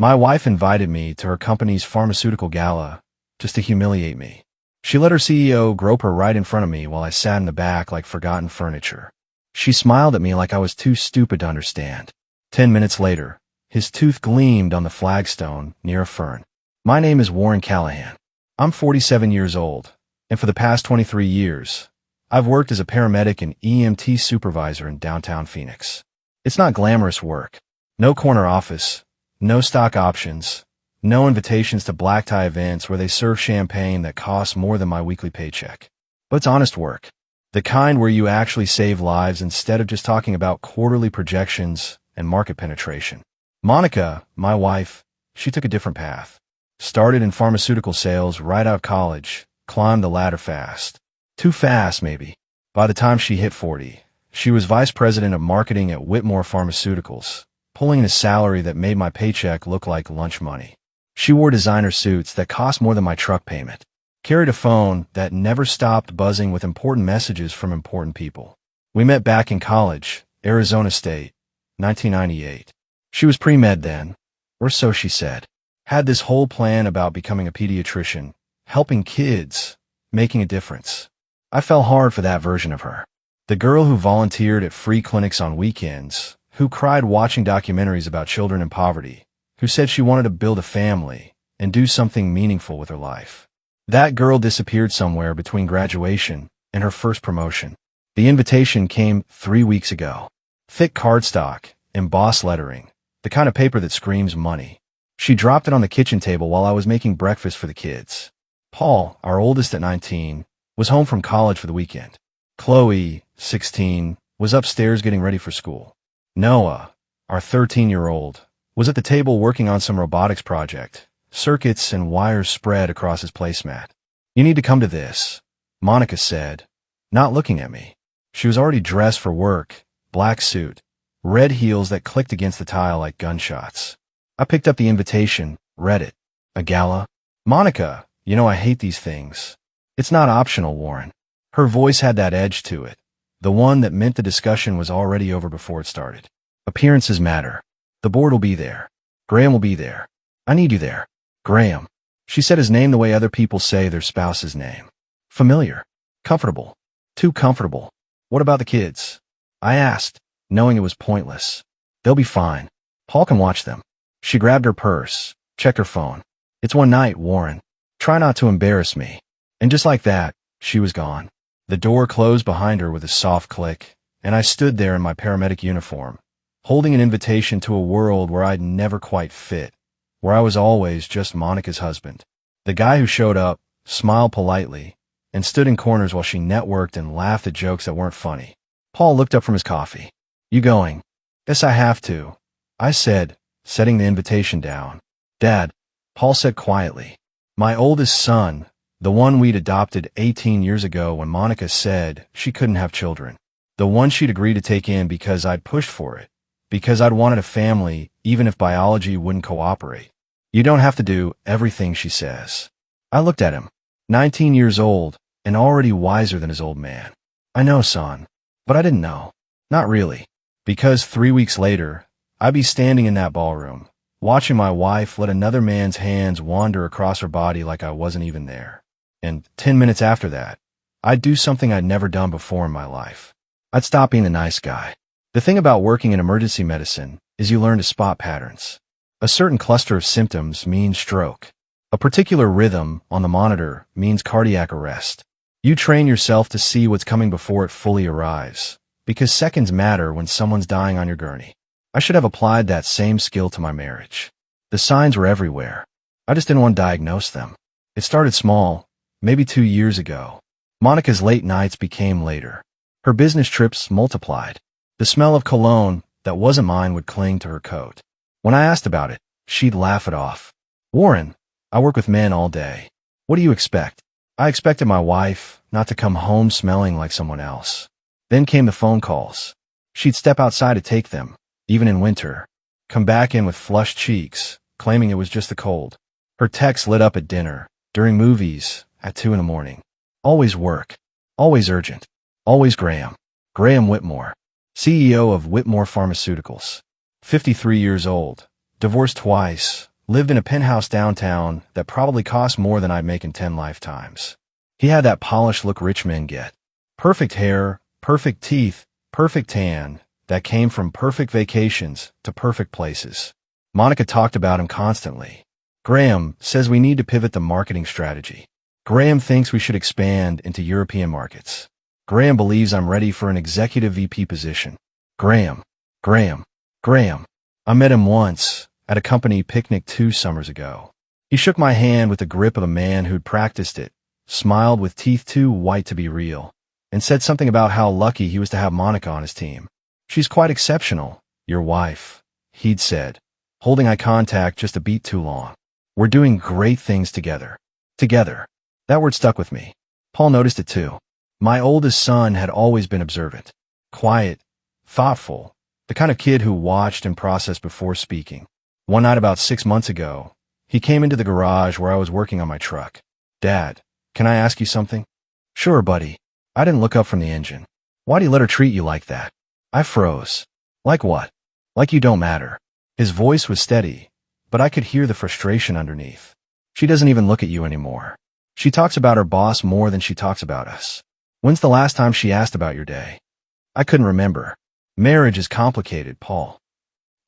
My wife invited me to her company's pharmaceutical gala just to humiliate me. She let her CEO grope her right in front of me while I sat in the back like forgotten furniture. She smiled at me like I was too stupid to understand. 10 minutes later, his tooth gleamed on the flagstone near a fern. My name is Warren Callahan. I'm 47 years old, and for the past 23 years, I've worked as a paramedic and EMT supervisor in downtown Phoenix. It's not glamorous work. No corner office, no stock options, no invitations to black tie events where they serve champagne that costs more than my weekly paycheck. But it's honest work. The kind where you actually save lives instead of just talking about quarterly projections and market penetration. Monica, my wife, she took a different path. Started in pharmaceutical sales right out of college, climbed the ladder fast. Too fast, maybe. By the time she hit 40, she was vice president of marketing at Whitmore Pharmaceuticals, pulling in a salary that made my paycheck look like lunch money. She wore designer suits that cost more than my truck payment, carried a phone that never stopped buzzing with important messages from important people. We met back in college, Arizona State, 1998. She was pre-med then, or so she said. Had this whole plan about becoming a pediatrician, helping kids, making a difference. I fell hard for that version of her. The girl who volunteered at free clinics on weekends, who cried watching documentaries about children in poverty, who said she wanted to build a family and do something meaningful with her life. That girl disappeared somewhere between graduation and her first promotion. The invitation came 3 weeks ago. Thick cardstock, embossed lettering, the kind of paper that screams money. She dropped it on the kitchen table while I was making breakfast for the kids. Paul, our oldest at 19, was home from college for the weekend. Chloe, 16, was upstairs getting ready for school. Noah, our 13-year-old, was at the table working on some robotics project, circuits and wires spread across his placemat. "You need to come to this," Monica said, not looking at me. She was already dressed for work, black suit, red heels that clicked against the tile like gunshots. I picked up the invitation, read it. A gala? "Monica, you know I hate these things." "It's not optional, Warren." Her voice had that edge to it, the one that meant the discussion was already over before it started. "Appearances matter. The board will be there. Graham will be there. I need you there. Graham." She said his name the way other people say their spouse's name. Familiar. Comfortable. Too comfortable. "What about the kids?" I asked, knowing it was pointless. "They'll be fine. Paul can watch them." She grabbed her purse, checked her phone. "It's one night, Warren. Try not to embarrass me." And just like that, she was gone. The door closed behind her with a soft click, and I stood there in my paramedic uniform, holding an invitation to a world where I'd never quite fit, where I was always just Monica's husband. The guy who showed up, smiled politely, and stood in corners while she networked and laughed at jokes that weren't funny. Paul looked up from his coffee. "You going?" "Guess I have to," I said, setting the invitation down. "Dad," Paul said quietly. "My oldest son, the one we'd adopted 18 years ago when Monica said she couldn't have children. The one she'd agreed to take in because I'd pushed for it, because I'd wanted a family even if biology wouldn't cooperate. You don't have to do everything she says." I looked at him, 19 years old and already wiser than his old man. "I know, son." But I didn't know. Not really. Because 3 weeks later, I'd be standing in that ballroom, watching my wife let another man's hands wander across her body like I wasn't even there. And 10 minutes after that, I'd do something I'd never done before in my life. I'd stop being the nice guy. The thing about working in emergency medicine is you learn to spot patterns. A certain cluster of symptoms means stroke. A particular rhythm on the monitor means cardiac arrest. You train yourself to see what's coming before it fully arrives, because seconds matter when someone's dying on your gurney. I should have applied that same skill to my marriage. The signs were everywhere. I just didn't want to diagnose them. It started small, maybe 2 years ago. Monica's late nights became later. Her business trips multiplied. The smell of cologne that wasn't mine would cling to her coat. When I asked about it, she'd laugh it off. "Warren, I work with men all day. What do you expect?" I expected my wife not to come home smelling like someone else. Then came the phone calls. She'd step outside to take them, even in winter, come back in with flushed cheeks, claiming it was just the cold. Her texts lit up at dinner, during movies, at 2 in the morning. Always work. Always urgent. Always Graham. Graham Whitmore, CEO of Whitmore Pharmaceuticals. 53 years old, Divorced twice, lived in a penthouse downtown that probably cost more than I'd make in 10 lifetimes. He had that polished look rich men get. Perfect hair, perfect teeth, perfect tan, that came from perfect vacations to perfect places. Monica talked about him constantly. Graham says we need to pivot the marketing strategy. Graham thinks we should expand into European markets. Graham believes I'm ready for an executive VP position. Graham. I met him once, at a company picnic 2 summers ago. He shook my hand with the grip of a man who'd practiced it, smiled with teeth too white to be real, and said something about how lucky he was to have Monica on his team. She's quite exceptional, your wife, he'd said, holding eye contact just a beat too long. We're doing great things together. Together. That word stuck with me. Paul noticed it too. My oldest son had always been observant, quiet, thoughtful, the kind of kid who watched and processed before speaking. One night about 6 months ago, he came into the garage where I was working on my truck. Dad, can I ask you something? Sure, buddy. I didn't look up from the engine. Why do you let her treat you like that? I froze. Like what? Like you don't matter. His voice was steady, but I could hear the frustration underneath. She doesn't even look at you anymore. She talks about her boss more than she talks about us. When's the last time she asked about your day? I couldn't remember. Marriage is complicated, Paul.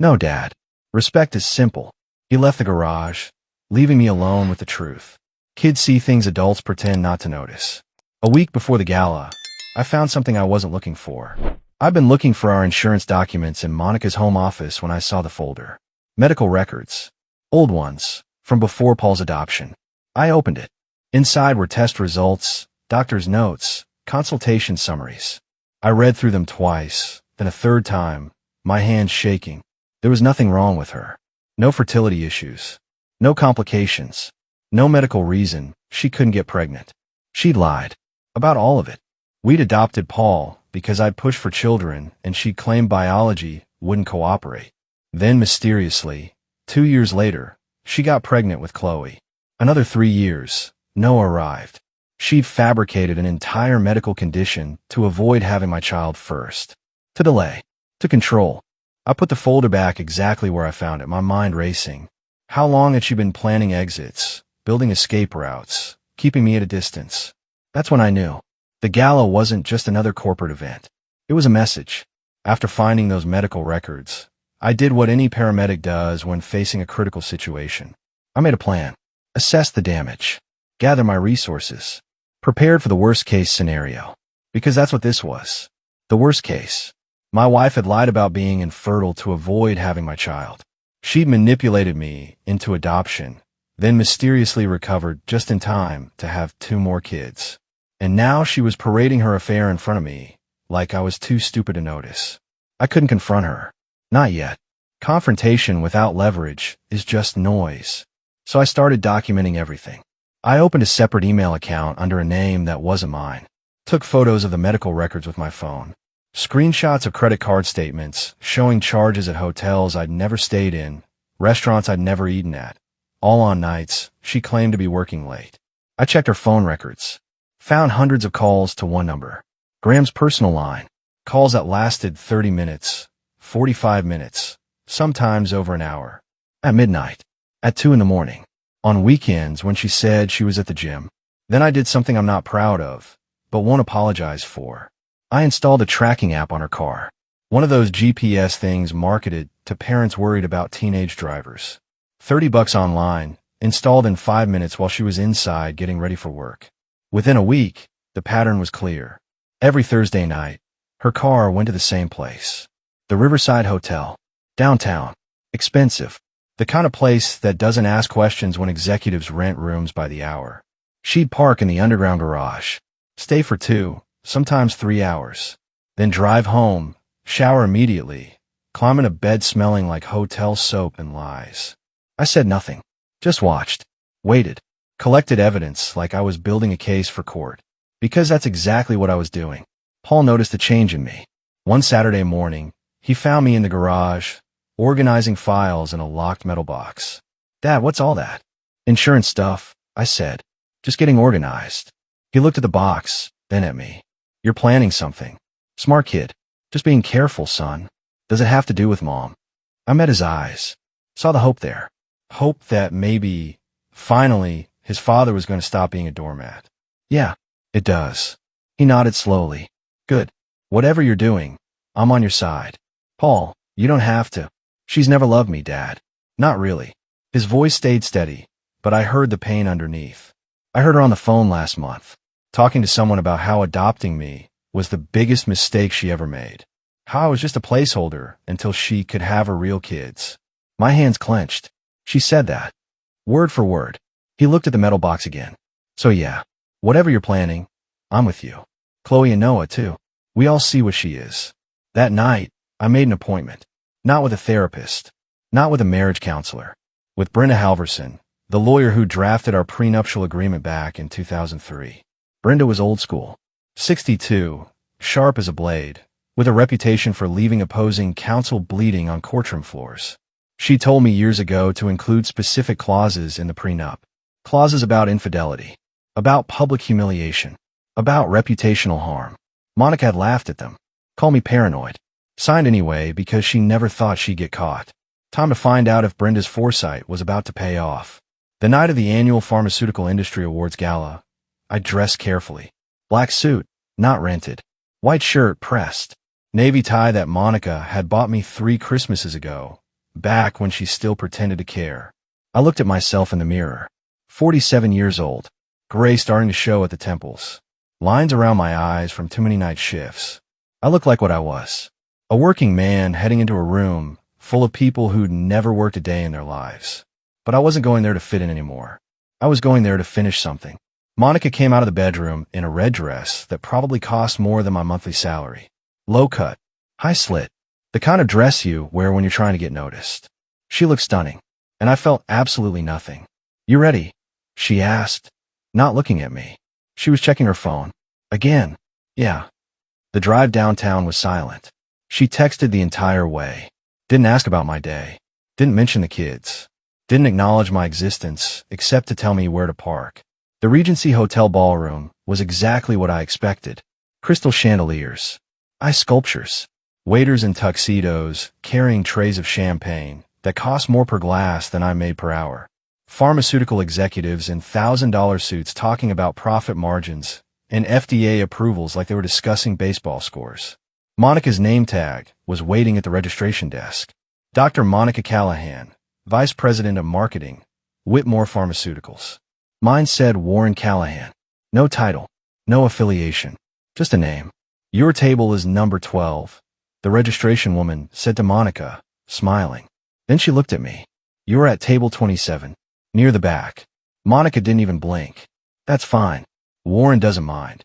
No, Dad. Respect is simple. He left the garage, leaving me alone with the truth. Kids see things adults pretend not to notice. A week before the gala, I found something I wasn't looking for. I'd been looking for our insurance documents in Monica's home office when I saw the folder. Medical records. Old ones, from before Paul's adoption. I opened it. Inside were test results, doctor's notes, consultation summaries. I read through them twice, then a third time, my hands shaking. There was nothing wrong with her. No fertility issues. No complications. No medical reason she couldn't get pregnant. She'd lied. About all of it. We'd adopted Paul because I'd pushed for children and she'd claimed biology wouldn't cooperate. Then mysteriously, 2 years later, she got pregnant with Chloe. Another 3 years, Noah arrived. She'd fabricated an entire medical condition to avoid having my child first. To delay. To control. I put the folder back exactly where I found it, my mind racing. How long had she been planning exits, building escape routes, keeping me at a distance? That's when I knew. The gala wasn't just another corporate event. It was a message. After finding those medical records, I did what any paramedic does when facing a critical situation. I made a plan. Assessed the damage. Gathered my resources. Prepared for the worst-case scenario. Because that's what this was. The worst case. My wife had lied about being infertile to avoid having my child. She'd manipulated me into adoption, then mysteriously recovered just in time to have 2 more kids. And now she was parading her affair in front of me, like I was too stupid to notice. I couldn't confront her. Not yet. Confrontation without leverage is just noise. So I started documenting everything. I opened a separate email account under a name that wasn't mine. Took photos of the medical records with my phone. Screenshots of credit card statements showing charges at hotels I'd never stayed in, restaurants I'd never eaten at, all on nights she claimed to be working late. I checked her phone records. Found hundreds of calls to one number. Graham's personal line. Calls that lasted 30 minutes, 45 minutes, sometimes over an hour. At midnight. At 2 in the morning. On weekends when she said she was at the gym. Then I did something I'm not proud of, but won't apologize for. I installed a tracking app on her car. One of those GPS things marketed to parents worried about teenage drivers. $30 online, installed in 5 minutes while she was inside getting ready for work. Within a week, the pattern was clear. Every Thursday night, her car went to the same place. The Riverside Hotel. Downtown. Expensive. The kind of place that doesn't ask questions when executives rent rooms by the hour. She'd park in the underground garage. Stay for 2, sometimes 3 hours. Then drive home, shower immediately, climb in a bed smelling like hotel soap and lies. I said nothing. Just watched. Waited. Collected evidence like I was building a case for court. Because that's exactly what I was doing. Paul noticed a change in me. One Saturday morning, he found me in the garage, organizing files in a locked metal box. Dad, what's all that? Insurance stuff, I said. Just getting organized. He looked at the box, then at me. You're planning something. Smart kid. Just being careful, son. Does it have to do with Mom? I met his eyes. Saw the hope there. Hope that maybe, finally, his father was going to stop being a doormat. Yeah, it does. He nodded slowly. Good. Whatever you're doing, I'm on your side. Paul, you don't have to. She's never loved me, Dad. Not really. His voice stayed steady, but I heard the pain underneath. I heard her on the phone last month, talking to someone about how adopting me was the biggest mistake she ever made. How I was just a placeholder until she could have her real kids. My hands clenched. She said that. Word for word. He looked at the metal box again. So yeah, whatever you're planning, I'm with you. Chloe and Noah, too. We all see what she is. That night, I made an appointment. Not with a therapist. Not with a marriage counselor. With Brenda Halverson, the lawyer who drafted our prenuptial agreement back in 2003. Brenda was old school. 62, sharp as a blade, with a reputation for leaving opposing counsel bleeding on courtroom floors. She told me years ago to include specific clauses in the prenup. Clauses about infidelity, about public humiliation, about reputational harm. Monica had laughed at them. Called me paranoid. Signed anyway because she never thought she'd get caught. Time to find out if Brenda's foresight was about to pay off. The night of the annual Pharmaceutical Industry Awards Gala, I dressed carefully. Black suit, not rented. White shirt pressed. Navy tie that Monica had bought me 3 Christmases ago, back when she still pretended to care. I looked at myself in the mirror. 47 years old. Gray starting to show at the temples. Lines around my eyes from too many night shifts. I looked like what I was. A working man heading into a room full of people who'd never worked a day in their lives. But I wasn't going there to fit in anymore. I was going there to finish something. Monica came out of the bedroom in a red dress that probably cost more than my monthly salary. Low cut, high slit, the kind of dress you wear when you're trying to get noticed. She looked stunning, and I felt absolutely nothing. You ready? She asked, not looking at me. She was checking her phone. Again. Yeah. The drive downtown was silent. She texted the entire way. Didn't ask about my day. Didn't mention the kids. Didn't acknowledge my existence, except to tell me where to park. The Regency Hotel ballroom was exactly what I expected. Crystal chandeliers. Ice sculptures. Waiters in tuxedos, carrying trays of champagne that cost more per glass than I made per hour. Pharmaceutical executives in $1,000 suits talking about profit margins and FDA approvals like they were discussing baseball scores. Monica's name tag was waiting at the registration desk. Dr. Monica Callahan, Vice President of Marketing, Whitmore Pharmaceuticals. Mine said Warren Callahan. No title, no affiliation, just a name. Your table is number 12, the registration woman said to Monica, smiling. Then she looked at me. You're at table 27, near the back. Monica didn't even blink. That's fine. Warren doesn't mind.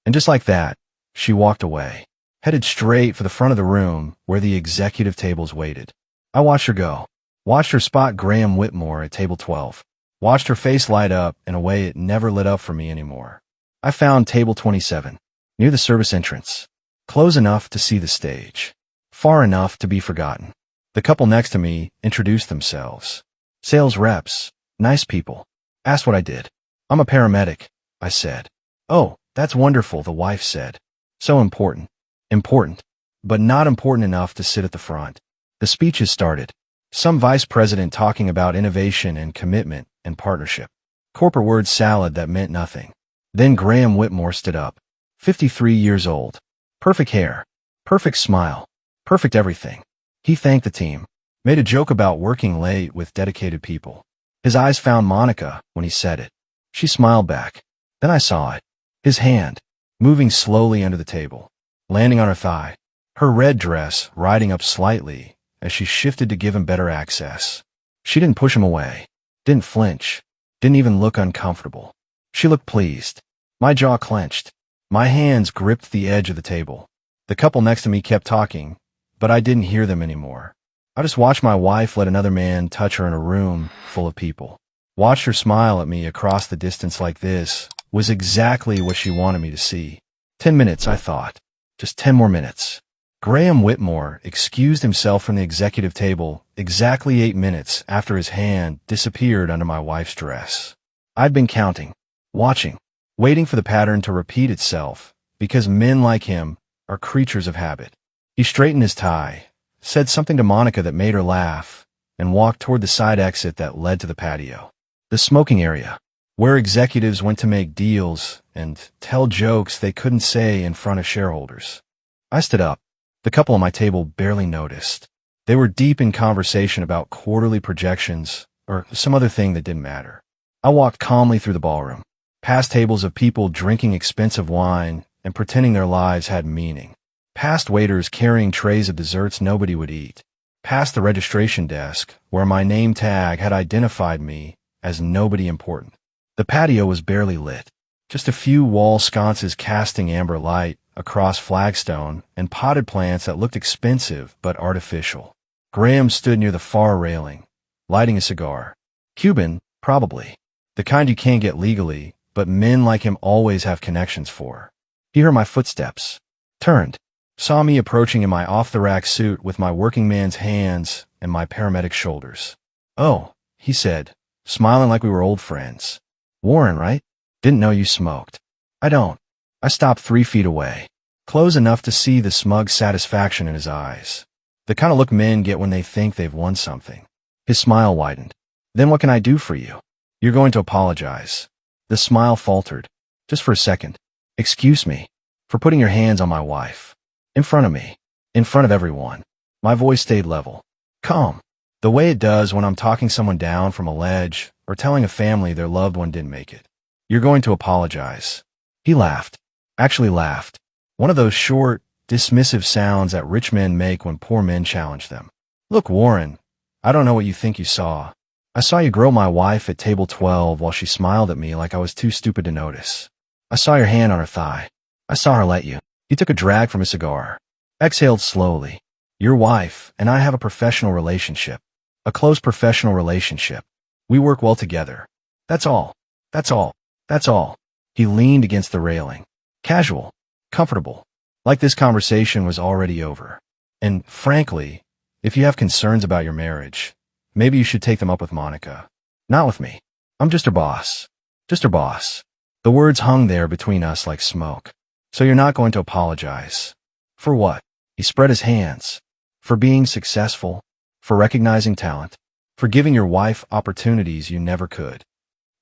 And just like that, she walked away, headed straight for the front of the room where the executive tables waited. I watched her go. Watched her spot Graham Whitmore at table 12. Watched her face light up in a way it never lit up for me anymore. I found table 27, near the service entrance. Close enough to see the stage. Far enough to be forgotten. The couple next to me introduced themselves. Sales reps. Nice people. Asked what I did. I'm a paramedic, I said. Oh, that's wonderful, the wife said. So important. Important. But not important enough to sit at the front. The speeches started. Some vice president talking about innovation and commitment and partnership. Corporate word salad that meant nothing. Then Graham Whitmore stood up. 53 years old. Perfect hair. Perfect smile. Perfect everything. He thanked the team. Made a joke about working late with dedicated people. His eyes found Monica when he said it. She smiled back. Then I saw it. His hand, moving slowly under the table, landing on her thigh. Her red dress riding up slightly as she shifted to give him better access. She didn't push him away. Didn't flinch. Didn't even look uncomfortable. She looked pleased. My jaw clenched. My hands gripped the edge of the table. The couple next to me kept talking, but I didn't hear them anymore. I just watched my wife let another man touch her in a room full of people. Watched her smile at me across the distance like this was exactly what she wanted me to see. 10 minutes, I thought. Just 10 more minutes. Graham Whitmore excused himself from the executive table exactly 8 minutes after his hand disappeared under my wife's dress. I'd been counting, watching, waiting for the pattern to repeat itself, because men like him are creatures of habit. He straightened his tie, said something to Monica that made her laugh, and walked toward the side exit that led to the patio. The smoking area, where executives went to make deals and tell jokes they couldn't say in front of shareholders. I stood up. The couple at my table barely noticed. They were deep in conversation about quarterly projections or some other thing that didn't matter. I walked calmly through the ballroom, past tables of people drinking expensive wine and pretending their lives had meaning, past waiters carrying trays of desserts nobody would eat, past the registration desk where my name tag had identified me as nobody important. The patio was barely lit, just a few wall sconces casting amber light across flagstone and potted plants that looked expensive but artificial. Graham stood near the far railing, lighting a cigar. Cuban, probably. The kind you can't get legally, but men like him always have connections for. He heard my footsteps, turned, saw me approaching in my off-the-rack suit with my working man's hands and my paramedic shoulders. "Oh," he said, smiling like we were old friends. "Warren, right? Didn't know you smoked." "I don't." I stopped 3 feet away, close enough to see the smug satisfaction in his eyes. The kind of look men get when they think they've won something. His smile widened. "Then what can I do for you?" "You're going to apologize." The smile faltered. "Just for a second. Excuse me for putting your hands on my wife. In front of me. In front of everyone." My voice stayed level, calm, the way it does when I'm talking someone down from a ledge or telling a family their loved one didn't make it. "You're going to apologize." He laughed. Actually laughed. One of those short, dismissive sounds that rich men make when poor men challenge them. "Look, Warren, I don't know what you think you saw. I saw you grill my wife at table 12 while she smiled at me like I was too stupid to notice. I saw your hand on her thigh. I saw her let you." He took a drag from his cigar, exhaled slowly. "Your wife and I have a professional relationship. A close professional relationship. We work well together. That's all. That's all. That's all." He leaned against the railing. Casual. Comfortable. Like this conversation was already over. "And frankly, if you have concerns about your marriage, maybe you should take them up with Monica. Not with me. I'm just her boss. Just her boss." The words hung there between us like smoke. "So you're not going to apologize. For what?" He spread his hands. "For being successful, for recognizing talent, for giving your wife opportunities you never could."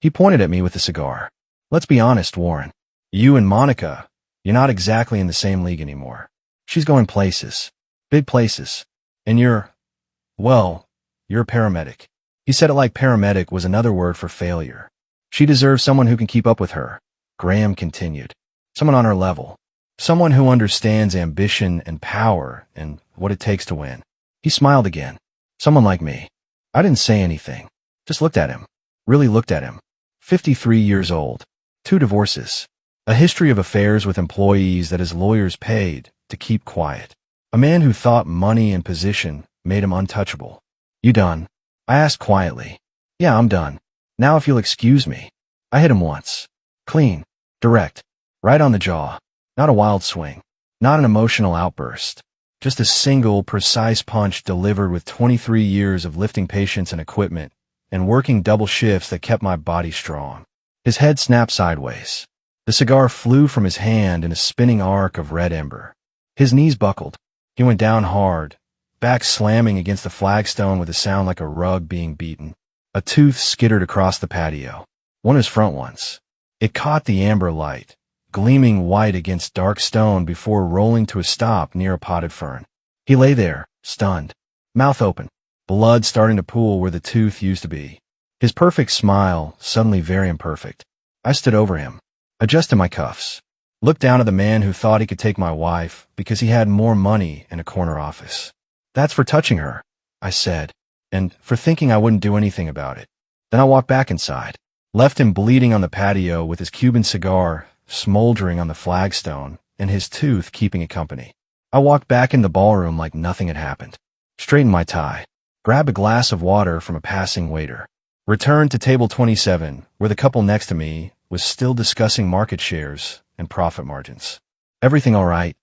He pointed at me with the cigar. "Let's be honest, Warren. You and Monica, you're not exactly in the same league anymore. She's going places. Big places. And you're a paramedic." He said it like paramedic was another word for failure. "She deserves someone who can keep up with her," Graham continued. "Someone on her level. Someone who understands ambition and power and what it takes to win." He smiled again. "Someone like me." I didn't say anything. Just looked at him. Really looked at him. 53 years old. 2 divorces. A history of affairs with employees that his lawyers paid to keep quiet. A man who thought money and position made him untouchable. "You done?" I asked quietly. "Yeah, I'm done. Now if you'll excuse me." I hit him once. Clean. Direct. Right on the jaw. Not a wild swing. Not an emotional outburst. Just a single, precise punch delivered with 23 years of lifting patients and equipment and working double shifts that kept my body strong. His head snapped sideways. The cigar flew from his hand in a spinning arc of red ember. His knees buckled. He went down hard, back slamming against the flagstone with a sound like a rug being beaten. A tooth skittered across the patio. One of his front ones. It caught the amber light, gleaming white against dark stone before rolling to a stop near a potted fern. He lay there, stunned, mouth open, blood starting to pool where the tooth used to be. His perfect smile suddenly very imperfect. I stood over him, adjusted my cuffs, looked down at the man who thought he could take my wife because he had more money in a corner office. "That's for touching her," I said, "and for thinking I wouldn't do anything about it." Then I walked back inside, left him bleeding on the patio with his Cuban cigar smoldering on the flagstone and his tooth keeping it company. I walked back in the ballroom like nothing had happened, straightened my tie, grabbed a glass of water from a passing waiter, returned to table 27, where the couple next to me was still discussing market shares and profit margins. "Everything all right?"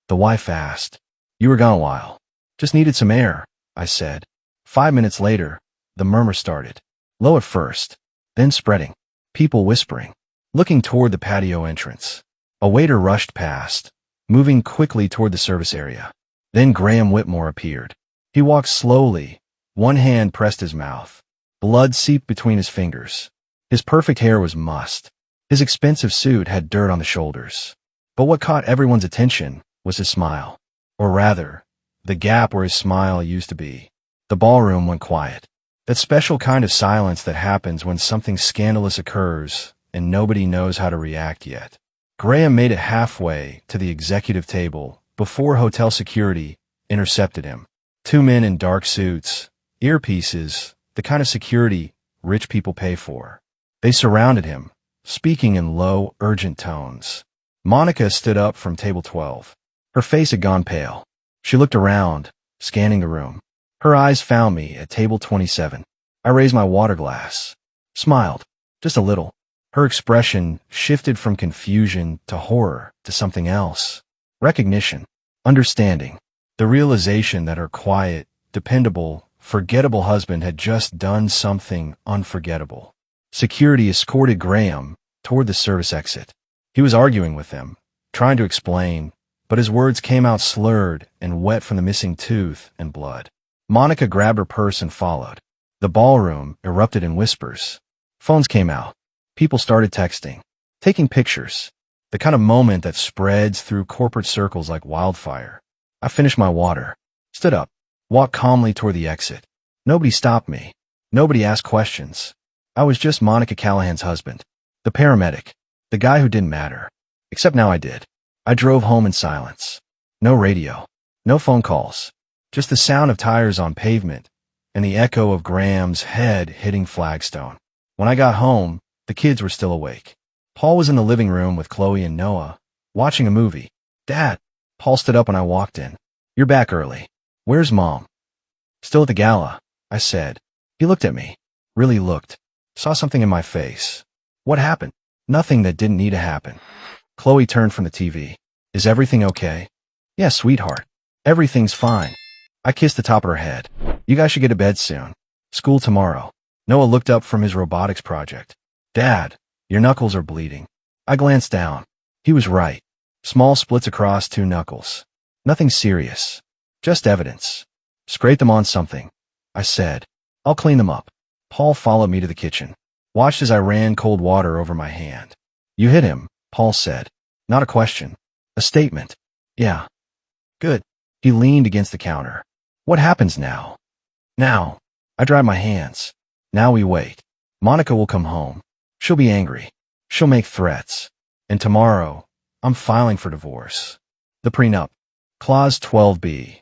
the wife asked. "You were gone a while." "Just needed some air," I said. 5 minutes later, the murmur started. Low at first, then spreading. People whispering, looking toward the patio entrance. A waiter rushed past, moving quickly toward the service area. Then Graham Whitmore appeared. He walked slowly, One hand pressed his mouth. Blood seeped between his fingers. His perfect hair was mussed. His expensive suit had dirt on the shoulders. But what caught everyone's attention was his smile. Or rather, the gap where his smile used to be. The ballroom went quiet. That special kind of silence that happens when something scandalous occurs and nobody knows how to react yet. Graham made it halfway to the executive table before hotel security intercepted him. Two men in dark suits, earpieces, the kind of security rich people pay for. They surrounded him, speaking in low, urgent tones. Monica stood up from table 12. Her face had gone pale. She looked around, scanning the room. Her eyes found me at table 27. I raised my water glass. Smiled. Just a little. Her expression shifted from confusion to horror to something else. Recognition. Understanding. The realization that her quiet, dependable, forgettable husband had just done something unforgettable. Security escorted Graham toward the service exit. He was arguing with them, trying to explain, but his words came out slurred and wet from the missing tooth and blood. Monica grabbed her purse and followed. The ballroom erupted in whispers. Phones came out. People started texting, taking pictures, the kind of moment that spreads through corporate circles like wildfire. I finished my water, stood up, walked calmly toward the exit. Nobody stopped me. Nobody asked questions. I was just Monica Callahan's husband, the paramedic, the guy who didn't matter. Except now I did. I drove home in silence. No radio, no phone calls, just the sound of tires on pavement and the echo of Graham's head hitting flagstone. When I got home, the kids were still awake. Paul was in the living room with Chloe and Noah, watching a movie. Dad. Paul stood up when I walked in. You're back early. Where's Mom? Still at the gala, I said. He looked at me. Really looked. Saw something in my face. What happened? Nothing that didn't need to happen. Chloe turned from the TV. Is everything okay? Yeah, sweetheart. Everything's fine. I kissed the top of her head. You guys should get to bed soon. School tomorrow. Noah looked up from his robotics project. Dad, your knuckles are bleeding. I glanced down. He was right. Small splits across two knuckles. Nothing serious. Just evidence. Scrape them on something, I said. I'll clean them up. Paul followed me to the kitchen. Watched as I ran cold water over my hand. You hit him, Paul said. Not a question. A statement. Yeah. Good. He leaned against the counter. What happens now? Now. I dried my hands. Now we wait. Monica will come home. She'll be angry. She'll make threats. And tomorrow, I'm filing for divorce. The prenup. Clause 12b.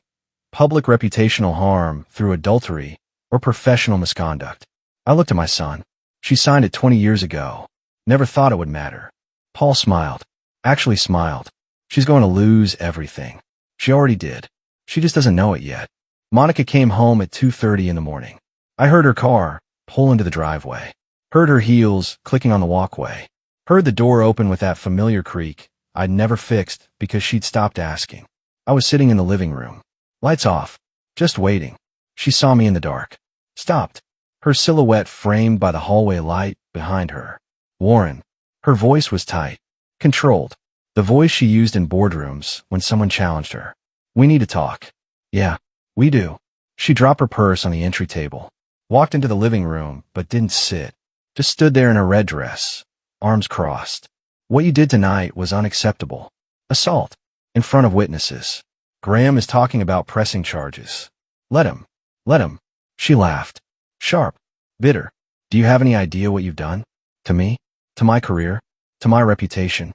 Public reputational harm through adultery or professional misconduct. I looked at my son. She signed it 20 years ago. Never thought it would matter. Paul smiled. Actually smiled. She's going to lose everything. She already did. She just doesn't know it yet. Monica came home at 2:30 in the morning. I heard her car pull into the driveway. Heard her heels clicking on the walkway. Heard the door open with that familiar creak I'd never fixed because she'd stopped asking. I was sitting in the living room. Lights off. Just waiting. She saw me in the dark. Stopped. Her silhouette framed by the hallway light behind her. Warren. Her voice was tight. Controlled. The voice she used in boardrooms when someone challenged her. We need to talk. Yeah, we do. She dropped her purse on the entry table. Walked into the living room, but didn't sit. Just stood there in her red dress, arms crossed. What you did tonight was unacceptable. Assault. In front of witnesses. Graham is talking about pressing charges. Let him. Let him. She laughed. Sharp. Bitter. Do you have any idea what you've done? To me? To my career? To my reputation?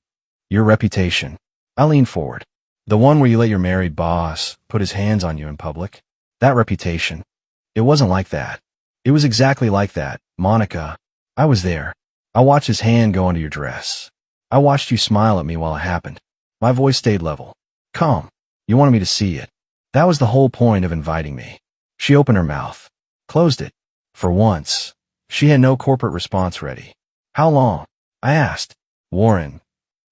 Your reputation. I leaned forward. The one where you let your married boss put his hands on you in public? That reputation. It wasn't like that. It was exactly like that, Monica. I was there. I watched his hand go under your dress. I watched you smile at me while it happened. My voice stayed level. Calm. You wanted me to see it. That was the whole point of inviting me. She opened her mouth. Closed it. For once, she had no corporate response ready. How long? I asked. Warren.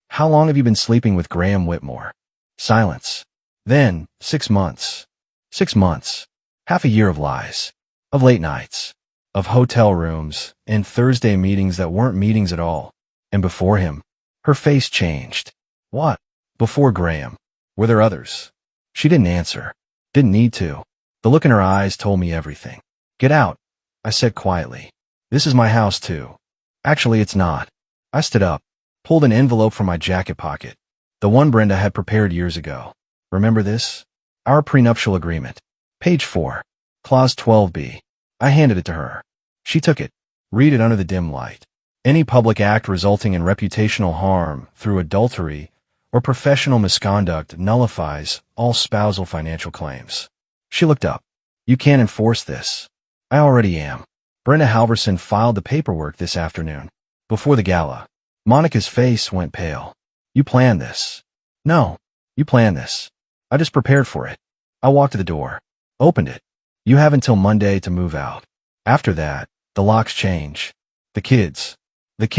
How long have you been sleeping with Graham Whitmore? Silence. Then, 6 months. 6 months. Half a year of lies. Of late nights. Of hotel rooms and Thursday meetings that weren't meetings at all. And before him, her face changed. What? Before Graham. Were there others? She didn't answer. Didn't need to. The look in her eyes told me everything. Get out, I said quietly. This is my house too. Actually, it's not. I stood up, pulled an envelope from my jacket pocket. The one Brenda had prepared years ago. Remember this? Our prenuptial agreement. Page 4. Clause 12b. I handed it to her. She took it. Read it under the dim light. Any public act resulting in reputational harm through adultery or professional misconduct nullifies all spousal financial claims. She looked up. You can't enforce this. I already am. Brenda Halverson filed the paperwork this afternoon. Before the gala. Monica's face went pale. You planned this. No, you planned this. I just prepared for it. I walked to the door. Opened it. You have until Monday to move out. After that, the locks change. The kids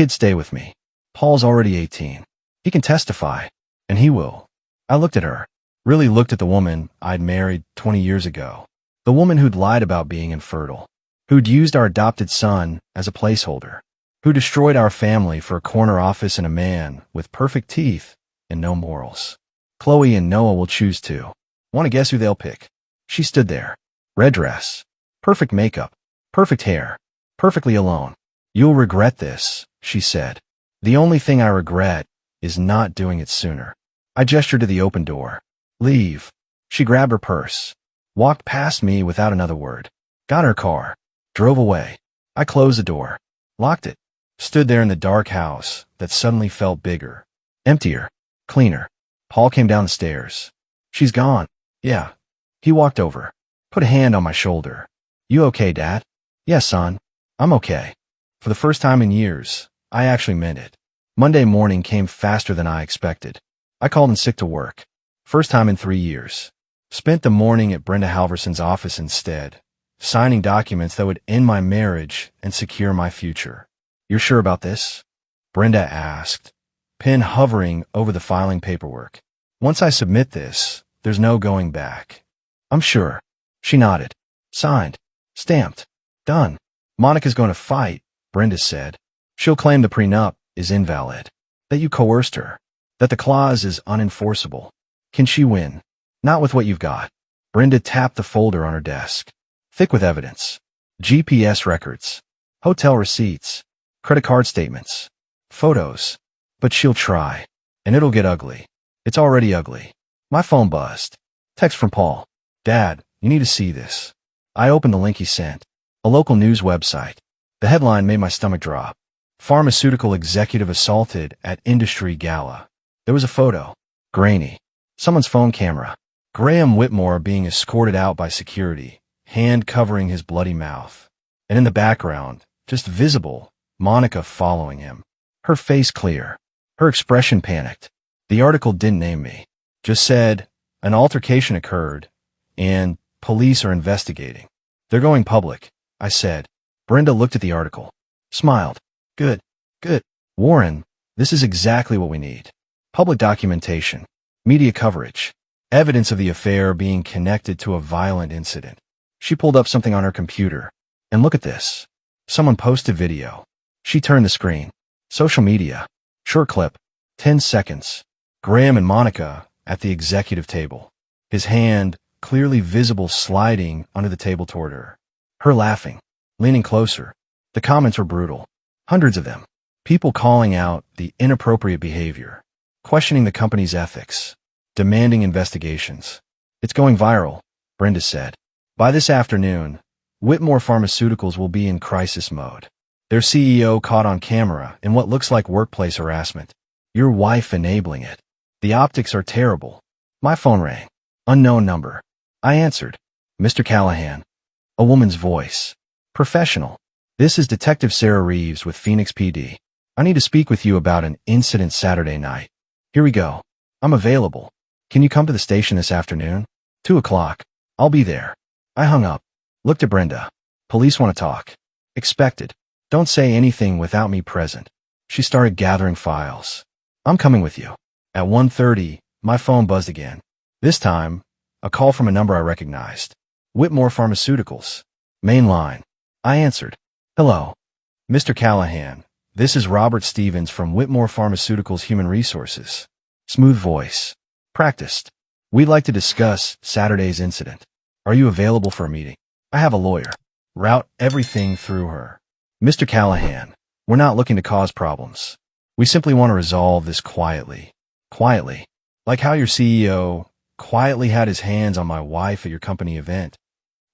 stay with me. Paul's already 18. He can testify. And he will. I looked at her. Really looked at the woman I'd married 20 years ago. The woman who'd lied about being infertile. Who'd used our adopted son as a placeholder. Who destroyed our family for a corner office and a man with perfect teeth and no morals. Chloe and Noah will choose to. Want to guess who they'll pick? She stood there. Red dress. Perfect makeup. Perfect hair. Perfectly alone. You'll regret this, she said. The only thing I regret is not doing it sooner. I gestured to the open door. Leave. She grabbed her purse. Walked past me without another word. Got her car. Drove away. I closed the door. Locked it. Stood there in the dark house that suddenly felt bigger. Emptier. Cleaner. Paul came down the stairs. She's gone. Yeah. He walked over. Put a hand on my shoulder. You okay, Dad? Yes, son. I'm okay. For the first time in years, I actually meant it. Monday morning came faster than I expected. I called in sick to work. First time in 3 years. Spent the morning at Brenda Halverson's office instead, signing documents that would end my marriage and secure my future. You're sure about this? Brenda asked, pen hovering over the filing paperwork. Once I submit this, there's no going back. I'm sure. She nodded. Signed. Stamped. Done. Monica's going to fight, Brenda said. She'll claim the prenup is invalid. That you coerced her. That the clause is unenforceable. Can she win? Not with what you've got. Brenda tapped the folder on her desk. Thick with evidence. GPS records. Hotel receipts. Credit card statements. Photos. But she'll try. And it'll get ugly. It's already ugly. My phone buzzed. Text from Paul. Dad, you need to see this. I opened the link he sent. A local news website. The headline made my stomach drop. Pharmaceutical executive assaulted at industry gala. There was a photo. Grainy. Someone's phone camera. Graham Whitmore being escorted out by security, hand covering his bloody mouth. And in the background, just visible, Monica following him. Her face clear. Her expression panicked. The article didn't name me. Just said, an altercation occurred, and police are investigating. They're going public, I said. Brenda looked at the article. Smiled. Good. Good. Warren, this is exactly what we need. Public documentation. Media coverage. Evidence of the affair being connected to a violent incident. She pulled up something on her computer. And look at this. Someone posted video. She turned the screen. Social media. Short clip. 10 seconds. Graham and Monica at the executive table. His hand, clearly visible, sliding under the table toward her. Her laughing. Leaning closer. The comments were brutal. Hundreds of them. People calling out the inappropriate behavior. Questioning the company's ethics. Demanding investigations. It's going viral, Brenda said. By this afternoon, Whitmore Pharmaceuticals will be in crisis mode. Their CEO caught on camera in what looks like workplace harassment. Your wife enabling it. The optics are terrible. My phone rang. Unknown number. I answered. Mr. Callahan. A woman's voice. Professional. This is Detective Sarah Reeves with Phoenix PD. I need to speak with you about an incident Saturday night. Here we go. I'm available. Can you come to the station this afternoon? 2 o'clock. I'll be there. I hung up. Looked at Brenda. Police want to talk. Expected. Don't say anything without me present. She started gathering files. I'm coming with you. At 1:30, my phone buzzed again. This time, a call from a number I recognized. Whitmore Pharmaceuticals. Main line. I answered. Hello. Mr. Callahan. This is Robert Stevens from Whitmore Pharmaceuticals Human Resources. Smooth voice. Practiced. We'd like to discuss Saturday's incident. Are you available for a meeting? I have a lawyer. route everything through her. Mr. Callahan, we're not looking to cause problems. We simply want to resolve this quietly. Quietly. Like how your CEO quietly had his hands on my wife at your company event.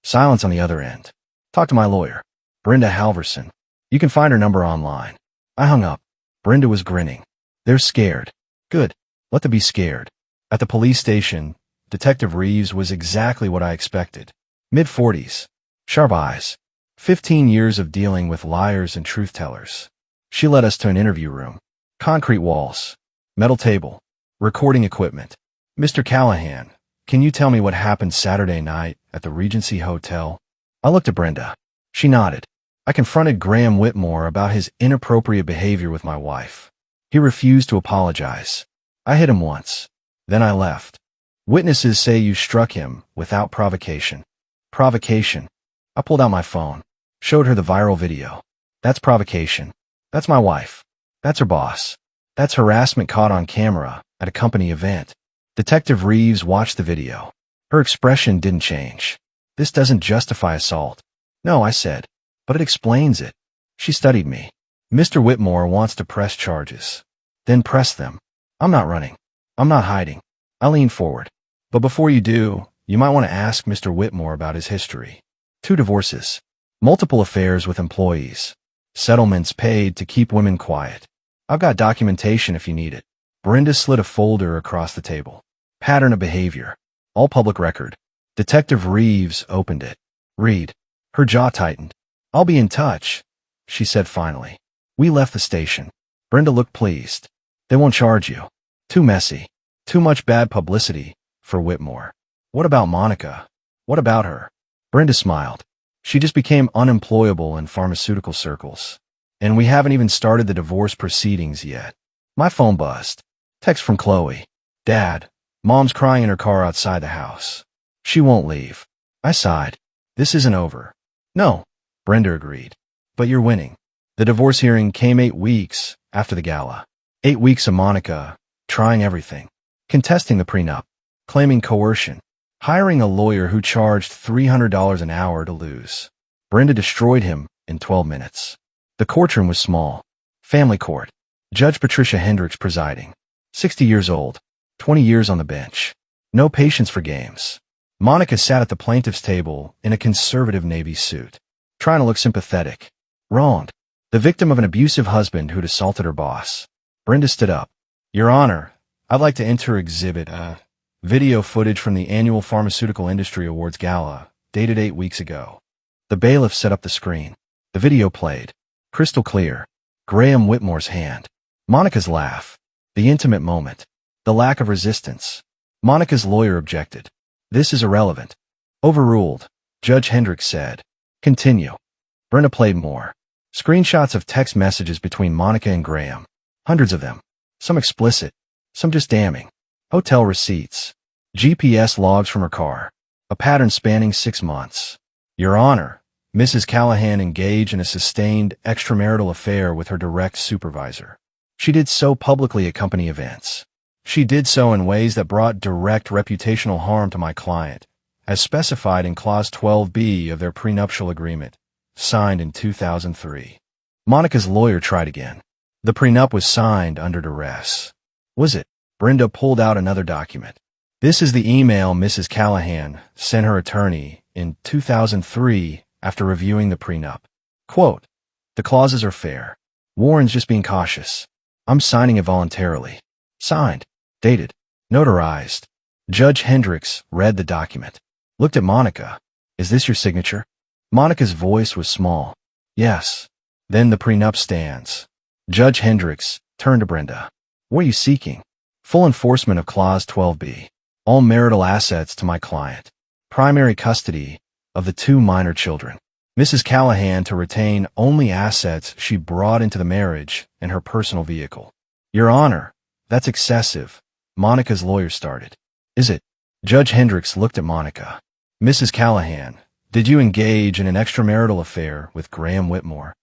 Silence on the other end. Talk to my lawyer, Brenda Halverson. You can find her number online. I hung up. Brenda was grinning. They're scared. Good. Let them be scared. At the police station, Detective Reeves was exactly what I expected. Mid-40s. Sharp eyes. 15 years of dealing with liars and truth-tellers. She led us to an interview room. Concrete walls. Metal table. Recording equipment. Mr. Callahan, can you tell me what happened Saturday night at the Regency Hotel? I looked at Brenda. She nodded. I confronted Graham Whitmore about his inappropriate behavior with my wife. He refused to apologize. I hit him once. Then I left. Witnesses say you struck him without provocation. Provocation. I pulled out my phone. Showed her the viral video. That's provocation. That's my wife. That's her boss. That's harassment caught on camera at a company event. Detective Reeves watched the video. Her expression didn't change. This doesn't justify assault. No, I said. But it explains it. She studied me. Mr. Whitmore wants to press charges. Then press them. I'm not running. I'm not hiding. I leaned forward. But before you do, you might want to ask Mr. Whitmore about his history. 2 divorces. Multiple affairs with employees. Settlements paid to keep women quiet. I've got documentation if you need it. Brenda slid a folder across the table. Pattern of behavior. All public record. Detective Reeves opened it. Read. Her jaw tightened. I'll be in touch, she said finally. We left the station. Brenda looked pleased. They won't charge you. Too messy. Too much bad publicity for Whitmore. What about Monica? What about her? Brenda smiled. She just became unemployable in pharmaceutical circles. And we haven't even started the divorce proceedings yet. My phone buzzed. Text from Chloe. Dad, Mom's crying in her car outside the house. She won't leave. I sighed. This isn't over. No, Brenda agreed. But you're winning. The divorce hearing came 8 weeks after the gala. 8 weeks of Monica trying everything. Contesting the prenup. Claiming coercion. Hiring a lawyer who charged $300 an hour to lose. Brenda destroyed him in 12 minutes. The courtroom was small. Family court. Judge Patricia Hendricks presiding. 60 years old. 20 years on the bench. No patience for games. Monica sat at the plaintiff's table in a conservative navy suit. Trying to look sympathetic. Wronged. The victim of an abusive husband who'd assaulted her boss. Brenda stood up. Your Honor, I'd like to enter exhibit video footage from the annual Pharmaceutical Industry Awards Gala, dated 8 weeks ago. The bailiff set up the screen. The video played. Crystal clear. Graham Whitmore's hand. Monica's laugh. The intimate moment. The lack of resistance. Monica's lawyer objected. This is irrelevant. Overruled. Judge Hendricks said. Continue. Brenda played more. Screenshots of text messages between Monica and Graham. Hundreds of them. Some explicit. Some just damning. Hotel receipts. GPS logs from her car. A pattern spanning 6 months. Your Honor, Mrs. Callahan engaged in a sustained extramarital affair with her direct supervisor. She did so publicly at company events. She did so in ways that brought direct reputational harm to my client, as specified in Clause 12B of their prenuptial agreement, signed in 2003. Monica's lawyer tried again. The prenup was signed under duress. Was it? Brenda pulled out another document. This is the email Mrs. Callahan sent her attorney in 2003 after reviewing the prenup. Quote, the clauses are fair. Warren's just being cautious. I'm signing it voluntarily. Signed. Dated. Notarized. Judge Hendricks read the document. Looked at Monica. Is this your signature? Monica's voice was small. Yes. Then the prenup stands. Judge Hendricks turned to Brenda. What are you seeking? Full enforcement of Clause 12B. All marital assets to my client. Primary custody of the 2 minor children. Mrs. Callahan to retain only assets she brought into the marriage and her personal vehicle. Your Honor, that's excessive. Monica's lawyer started. Is it? Judge Hendricks looked at Monica. Mrs. Callahan, did you engage in an extramarital affair with Graham Whitmore?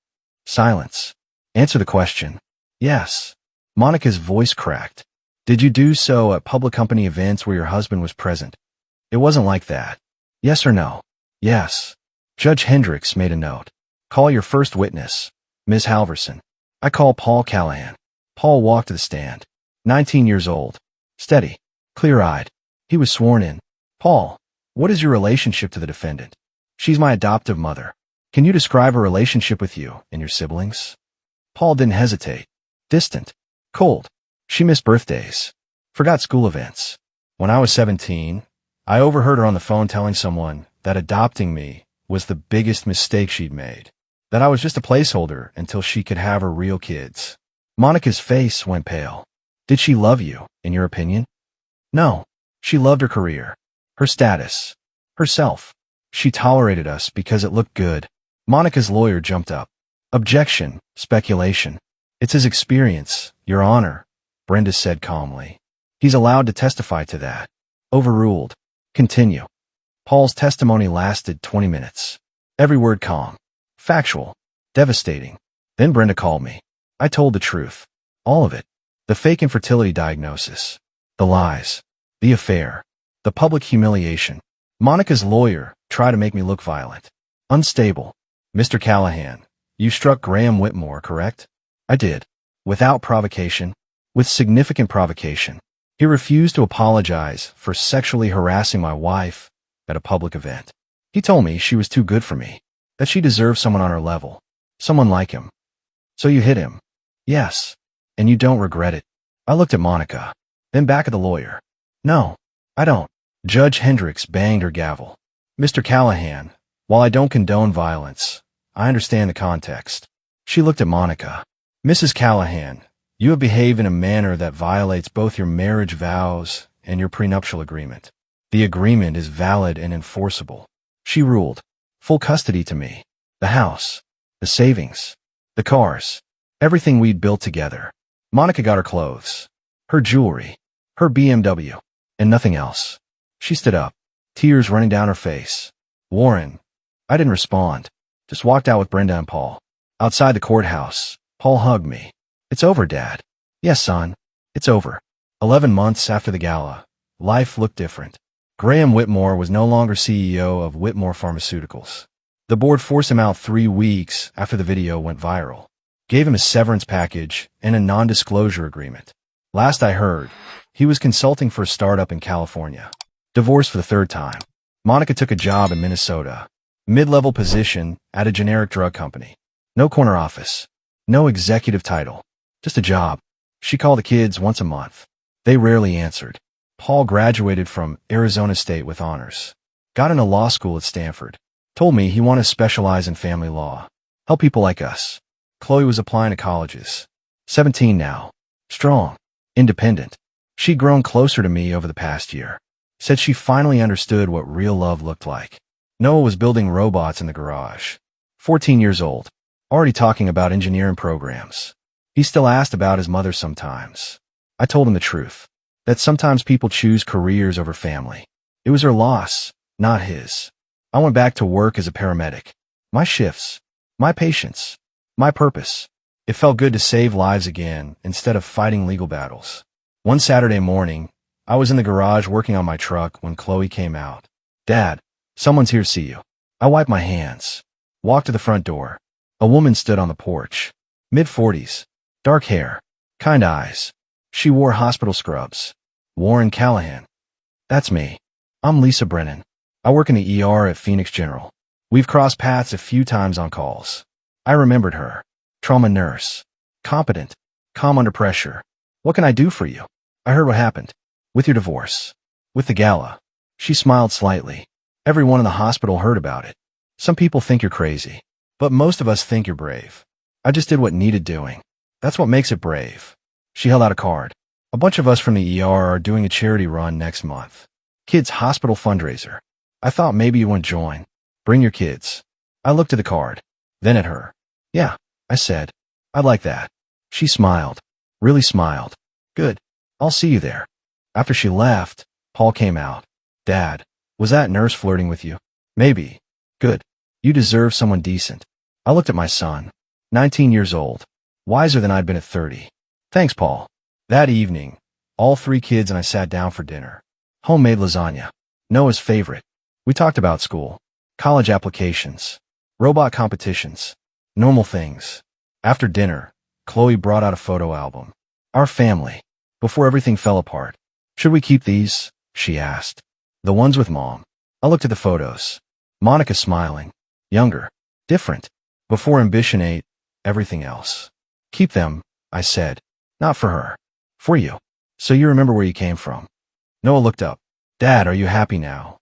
Silence. Answer the question. Yes. Monica's voice cracked. Did you do so at public company events where your husband was present? It wasn't like that. Yes or no? Yes. Judge Hendricks made a note. Call your first witness, Ms. Halverson. I call Paul Callahan. Paul walked to the stand. 19 years old. Steady. Clear-eyed. He was sworn in. Paul, what is your relationship to the defendant? She's my adoptive mother. Can you describe her relationship with you and your siblings? Paul didn't hesitate. Distant. Cold. She missed birthdays. Forgot school events. When I was 17, I overheard her on the phone telling someone that adopting me was the biggest mistake she'd made. That I was just a placeholder until she could have her real kids. Monica's face went pale. Did she love you, in your opinion? No. She loved her career, her status, herself. She tolerated us because it looked good. Monica's lawyer jumped up. Objection, speculation. It's his experience, Your Honor, Brenda said calmly. He's allowed to testify to that. Overruled. Continue. Paul's testimony lasted 20 minutes. Every word calm. Factual. Devastating. Then Brenda called me. I told the truth. All of it. The fake infertility diagnosis. The lies. The affair. The public humiliation. Monica's lawyer tried to make me look violent. Unstable. Mr. Callahan, you struck Graham Whitmore, correct? I did. Without provocation. With significant provocation. He refused to apologize for sexually harassing my wife at a public event. He told me she was too good for me. That she deserved someone on her level. Someone like him. So you hit him? Yes. And you don't regret it? I looked at Monica. Then back at the lawyer. No, I don't. Judge Hendricks banged her gavel. Mr. Callahan, while I don't condone violence, I understand the context. She looked at Monica. Mrs. Callahan, you have behaved in a manner that violates both your marriage vows and your prenuptial agreement. The agreement is valid and enforceable. She ruled. Full custody to me. The house. The savings. The cars. Everything we'd built together. Monica got her clothes. Her jewelry. Her BMW. And nothing else. She stood up. Tears running down her face. Warren. I didn't respond. Just walked out with Brenda and Paul. Outside the courthouse, Paul hugged me. It's over, Dad. Yes, son. It's over. 11 months after the gala, life looked different. Graham Whitmore was no longer CEO of Whitmore Pharmaceuticals. The board forced him out 3 weeks after the video went viral. Gave him a severance package and a non-disclosure agreement. Last I heard, he was consulting for a startup in California. Divorced for the 3rd time. Monica took a job in Minnesota. Mid-level position at a generic drug company. No corner office. No executive title. Just a job. She called the kids once a month. They rarely answered. Paul graduated from Arizona State with honors. Got into law school at Stanford. Told me he wanted to specialize in family law. Help people like us. Chloe was applying to colleges. 17 now. Strong. Independent. She'd grown closer to me over the past year. Said she finally understood what real love looked like. Noah was building robots in the garage. 14 years old. Already talking about engineering programs. He still asked about his mother sometimes. I told him the truth. That sometimes people choose careers over family. It was her loss, not his. I went back to work as a paramedic. My shifts. My patients. My purpose. It felt good to save lives again instead of fighting legal battles. One Saturday morning, I was in the garage working on my truck when Chloe came out. Dad, someone's here to see you. I wiped my hands. Walked to the front door. A woman stood on the porch. Mid-40s. Dark hair. Kind eyes. She wore hospital scrubs. Warren Callahan. That's me. I'm Lisa Brennan. I work in the ER at Phoenix General. We've crossed paths a few times on calls. I remembered her. Trauma nurse. Competent. Calm under pressure. What can I do for you? I heard what happened. With your divorce. With the gala. She smiled slightly. Everyone in the hospital heard about it. Some people think you're crazy. But most of us think you're brave. I just did what needed doing. That's what makes it brave. She held out a card. A bunch of us from the ER are doing a charity run next month. Kids hospital fundraiser. I thought maybe you wouldn't join. Bring your kids. I looked at the card. Then at her. Yeah, I said. I'd like that. She smiled. Really smiled. Good. I'll see you there. After she left, Paul came out. Dad, was that nurse flirting with you? Maybe. Good. You deserve someone decent. I looked at my son. 19 years old. Wiser than I'd been at 30. Thanks, Paul. That evening, all 3 kids and I sat down for dinner. Homemade lasagna. Noah's favorite. We talked about school. College applications. Robot competitions. Normal things. After dinner, Chloe brought out a photo album. Our family. Before everything fell apart. Should we keep these? She asked. The ones with Mom. I looked at the photos. Monica smiling. Younger. Different. Before ambition ate everything else. Keep them, I said. Not for her. For you. So you remember where you came from. Noah looked up. Dad, are you happy now?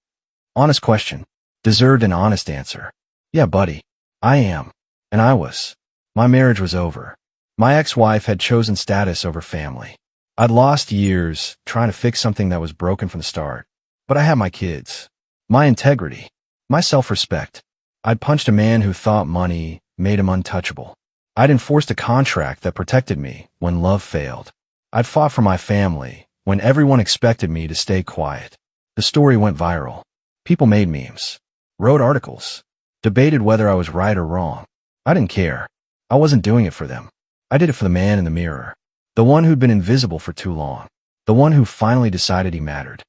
Honest question. Deserved an honest answer. Yeah, buddy. I am. And I was. My marriage was over. My ex-wife had chosen status over family. I'd lost years trying to fix something that was broken from the start. But I had my kids. My integrity. My self-respect. I'd punched a man who thought money made him untouchable. I'd enforced a contract that protected me when love failed. I'd fought for my family when everyone expected me to stay quiet. The story went viral. People made memes. Wrote articles. Debated whether I was right or wrong. I didn't care. I wasn't doing it for them. I did it for the man in the mirror. The one who'd been invisible for too long. The one who finally decided he mattered.